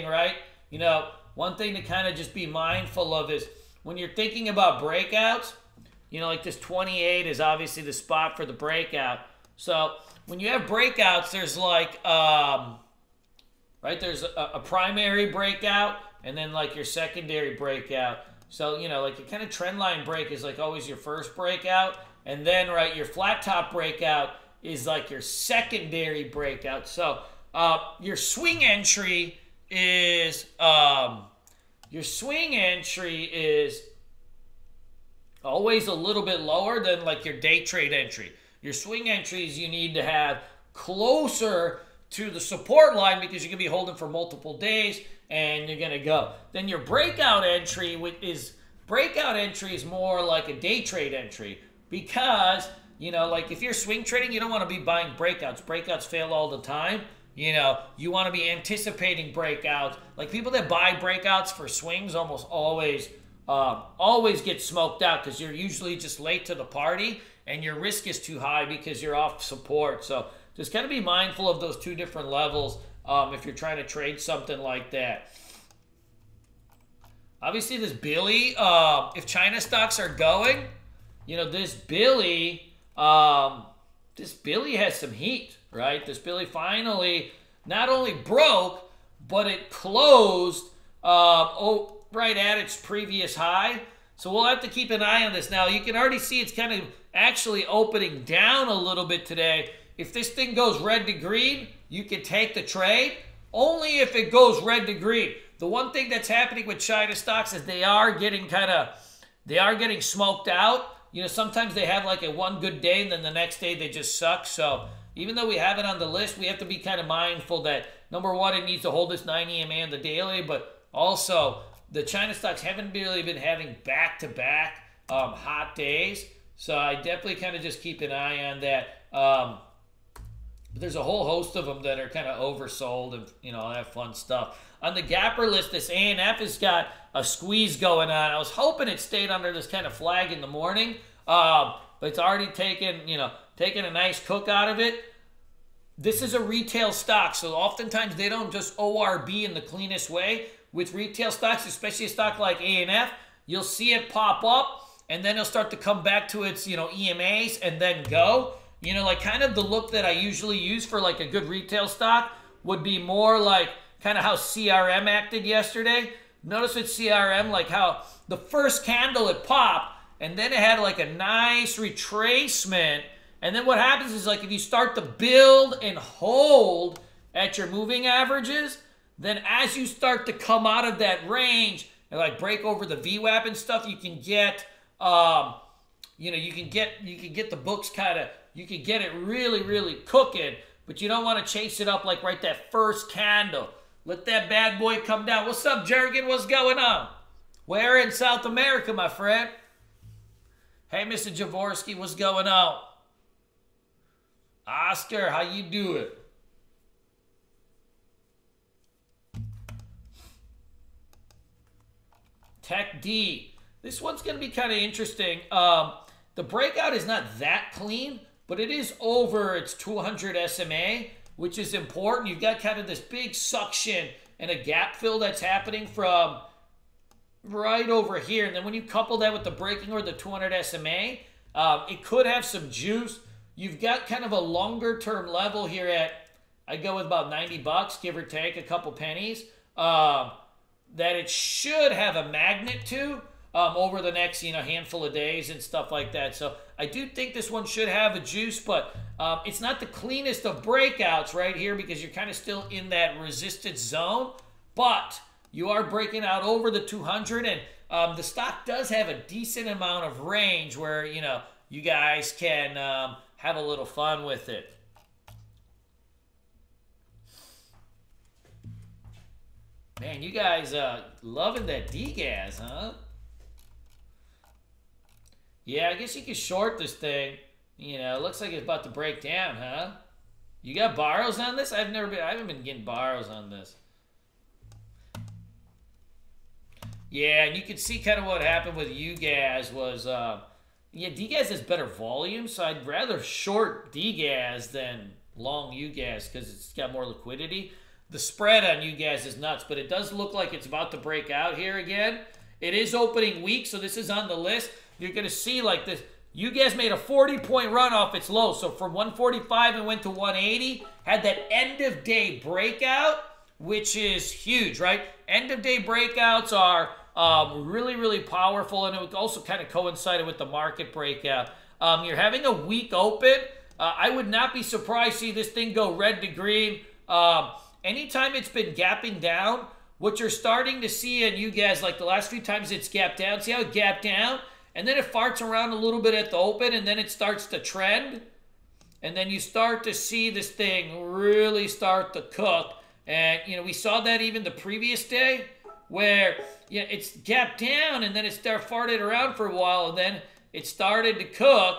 right? You know, one thing to kind of just be mindful of is when you're thinking about breakouts, you know, like this 28 is obviously the spot for the breakout. So when you have breakouts, there's like, right, there's a primary breakout and then like your secondary breakout. So, you know, like your kind of trend line break is like always your first breakout. And then, right, your flat top breakout is like your secondary breakout. So your swing entry is always a little bit lower than like your day trade entry. Your swing entries you need to have closer to the support line because you can be holding for multiple days and you're gonna go. Then your breakout entry is more like a day trade entry because, you know, like if you're swing trading, you don't want to be buying breakouts. Breakouts fail all the time. You know, you want to be anticipating breakouts. Like people that buy breakouts for swings almost always get smoked out because you're usually just late to the party and your risk is too high because you're off support. So just kind of be mindful of those two different levels if you're trying to trade something like that. Obviously, this Billy, if China stocks are going, you know, this Billy has some heat, right? This Billy finally not only broke, but it closed right at its previous high. So we'll have to keep an eye on this. Now, you can already see it's kind of actually opening down a little bit today. If this thing goes red to green, you can take the trade only if it goes red to green. The one thing that's happening with China stocks is they are getting smoked out. You know, sometimes they have like a one good day and then the next day they just suck. So even though we have it on the list, we have to be kind of mindful that, number one, it needs to hold this 9 EMA on the daily, but also the China stocks haven't really been having back-to-back hot days. So I definitely kind of just keep an eye on that. But there's a whole host of them that are kind of oversold and, you know, all that fun stuff. On the gapper list, this ANF has got a squeeze going on. I was hoping it stayed under this kind of flag in the morning, but it's already taken a nice cook out of it. This is a retail stock, so oftentimes they don't just ORB in the cleanest way. With retail stocks, especially a stock like ANF, you'll see it pop up, and then it'll start to come back to its, you know, EMAs and then go. You know, like kind of the look that I usually use for like a good retail stock would be more like kind of how CRM acted yesterday. Notice with CRM, like how the first candle it popped, and then it had like a nice retracement. And then what happens is like if you start to build and hold at your moving averages, then as you start to come out of that range and like break over the VWAP and stuff, you can get, you can get the books kind of, you can get it really, really cooking, but you don't want to chase it up like right that first candle. Let that bad boy come down. What's up, Jurgen? What's going on? Where in South America, my friend? Hey, Mr. Jaworski, what's going on? Oscar, how you doing? Tech D. This one's going to be kind of interesting. The breakout is not that clean, but it is over its 200 SMA, which is important. You've got kind of this big suction and a gap fill that's happening from right over here. And then when you couple that with the breaking or the 200 SMA, it could have some juice. You've got kind of a longer term level here at, I'd go with about 90 bucks, give or take a couple pennies, that it should have a magnet to over the next, handful of days and stuff like that. So I do think this one should have a juice, but it's not the cleanest of breakouts right here because you're kind of still in that resistance zone, but you are breaking out over the 200, and the stock does have a decent amount of range where, you guys can have a little fun with it. Man, you guys loving that DGAS, huh? Yeah, I guess you could short this thing. It looks like it's about to break down, huh? You got borrows on this? I haven't been getting borrows on this. Yeah, and you can see kind of what happened with UGAS was, DGAS has better volume, so I'd rather short DGAS than long UGAS because it's got more liquidity. the spread on you guys is nuts, but it does look like it's about to break out here again. It is opening week, so this is on the list. You're going to see like this. You guys made a 40-point run off its low. So from 145 and went to 180. Had that end-of-day breakout, which is huge, right? End-of-day breakouts are really, really powerful, and it also kind of coincided with the market breakout. You're having a weak open. I would not be surprised to see this thing go red to green. Anytime it's been gapping down, what you're starting to see, and you guys, like the last few times it's gapped down, see how it gapped down? And then it farts around a little bit at the open, and then it starts to trend. And then you start to see this thing really start to cook. And, you know, we saw that even the previous day where, yeah, it's gapped down, and then it farted around for a while, and then it started to cook,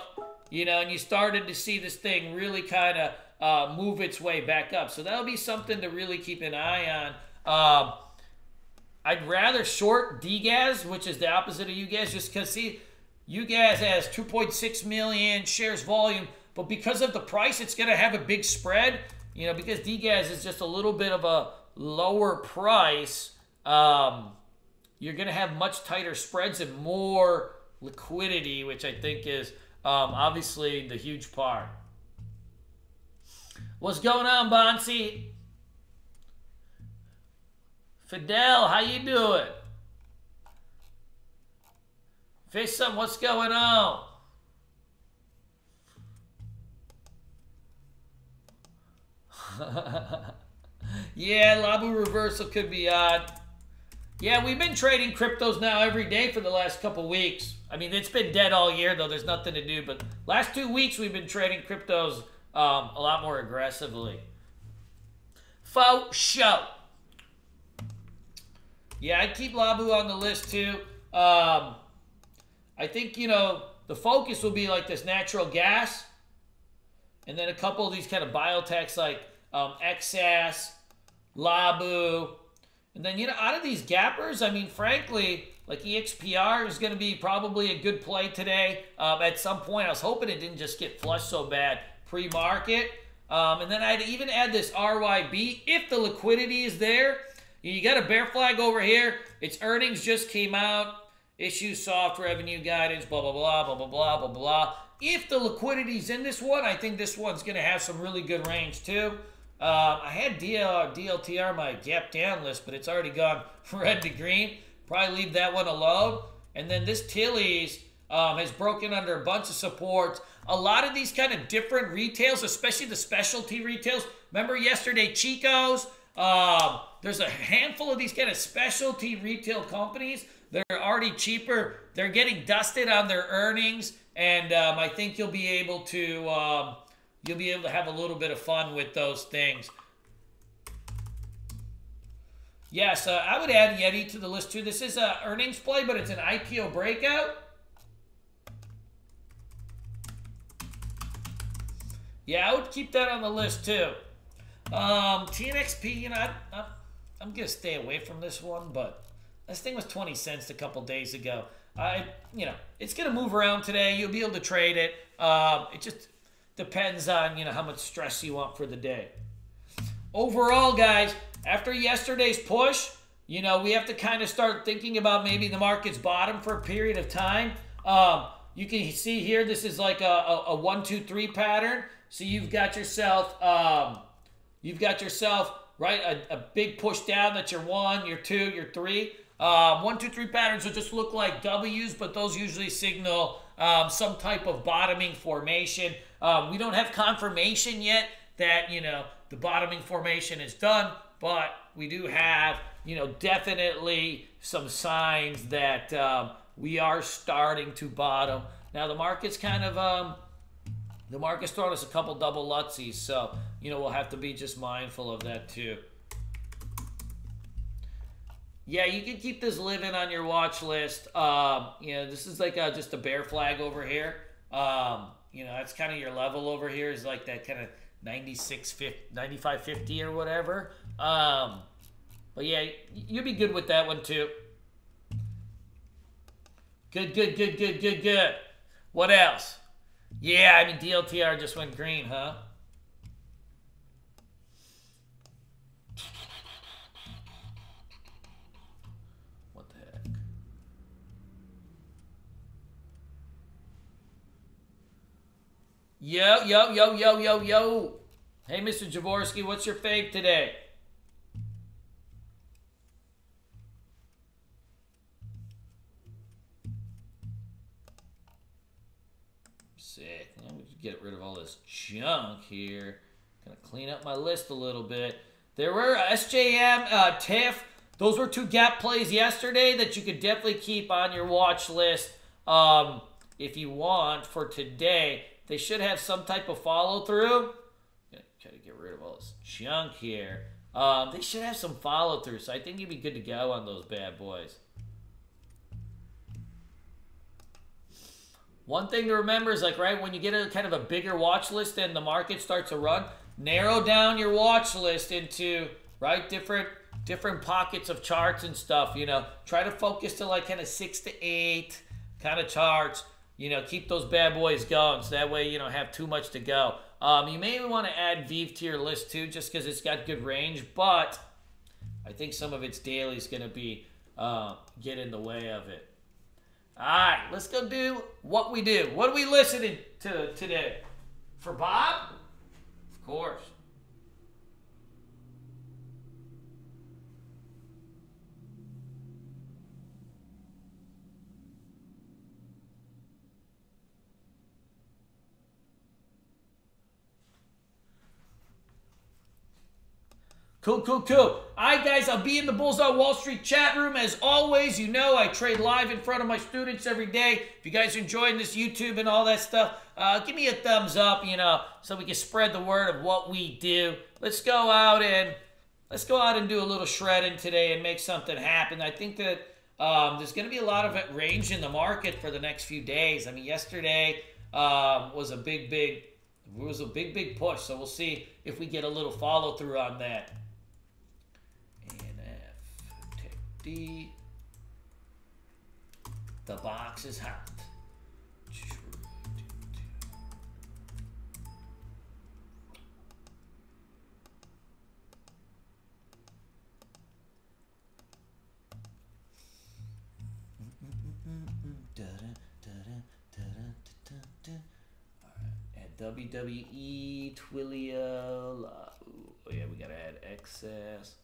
you know, and you started to see this thing really kind of move its way back up. So that'll be something to really keep an eye on. I'd rather short DGAS, which is the opposite of you guys, just because, see, you guys has 2.6 million shares volume, but because of the price, it's going to have a big spread. You know, because DGAS is just a little bit of a lower price, you're going to have much tighter spreads and more liquidity, which I think is obviously the huge part. What's going on, Bonsi? Fidel, how you doing? Faisam, what's going on? Yeah, Labu reversal could be odd. Yeah, we've been trading cryptos now every day for the last couple weeks. I mean, it's been dead all year, though. There's nothing to do. But last 2 weeks, we've been trading cryptos a lot more aggressively. Faux show. Yeah, I'd keep Labu on the list, too. I think, you know, the focus will be like this natural gas. And then a couple of these kind of biotechs like XS, Labu. And then, you know, out of these gappers, I mean, frankly, like EXPR is going to be probably a good play today at some point. I was hoping it didn't just get flushed so bad pre-market. And then I'd even add this RYB if the liquidity is there. You got a bear flag over here. Its earnings just came out. Issue soft revenue guidance, blah, blah, blah, blah, blah, blah, blah, blah. If the liquidity's in this one, I think this one's going to have some really good range too. I had DLTR my gap down list, but it's already gone red to green. Probably leave that one alone. And then this Tilly's has broken under a bunch of supports. A lot of these kind of different retails, especially the specialty retails. Remember yesterday, Chico's? There's a handful of these kind of specialty retail companies. They're already cheaper. They're getting dusted on their earnings, and I think you'll be able to have a little bit of fun with those things. Yes, I would add Yeti to the list too. This is an earnings play, but it's an IPO breakout. Yeah, I would keep that on the list too. TNXP, you know, I'm gonna stay away from this one, but this thing was 20 cents a couple days ago. You know, it's gonna move around today. You'll be able to trade it. It just depends on, you know, how much stress you want for the day. Overall, guys, after yesterday's push, you know, we have to kind of start thinking about maybe the market's bottom for a period of time. You can see here, this is like a 1, 2, 3 pattern. So you've got yourself, right, a big push down. That's your 1, your 2, your 3. 1, 2, 3 patterns will just look like W's, but those usually signal some type of bottoming formation. We don't have confirmation yet that, you know, the bottoming formation is done, but we do have, you know, definitely some signs that we are starting to bottom. Now the market's kind of, the market's throwing us a couple double lutsies, so, you know, we'll have to be just mindful of that too. Yeah, you can keep this living on your watch list. You know, this is like just a bear flag over here. You know, that's kind of your level over here is like that kind of 95.50 or whatever. But yeah, you'll be good with that one too. Good. What else? Yeah, I mean, DLTR just went green, huh? Yo, yo, yo, yo, yo, yo. Hey, Mr. Jaworski, what's your fave today? Sick. I'm going to get rid of all this junk here. Gonna clean up my list a little bit. There were SJM, TIFF. Those were 2 gap plays yesterday that you could definitely keep on your watch list if you want for today. They should have some type of follow through. Gonna try to get rid of all this junk here. They should have some follow through, so I think you'd be good to go on those bad boys. One thing to remember is, like, right, when you get a kind of a bigger watch list and the market starts to run, narrow down your watch list into, right, different pockets of charts and stuff, you know. Try to focus to, like, kind of 6 to 8 kind of charts. You know, keep those bad boys going so that way you don't have too much to go. You may even want to add Vive to your list too, just because it's got good range, but I think some of its daily is going to be get in the way of it. All right, let's go do what we do. What are we listening to today? For Bob? Of course. Cool, cool, cool. All right, guys, I'll be in the Bulls on Wall Street chat room. As always, you know I trade live in front of my students every day. If you guys are enjoying this YouTube and all that stuff, give me a thumbs up, you know, so we can spread the word of what we do. Let's go out and do a little shredding today and make something happen. I think that there's going to be a lot of range in the market for the next few days. I mean, yesterday was a big push, so we'll see if we get a little follow through on that. The box is hot. Add WWE Twilio. Oh yeah, we gotta add excess.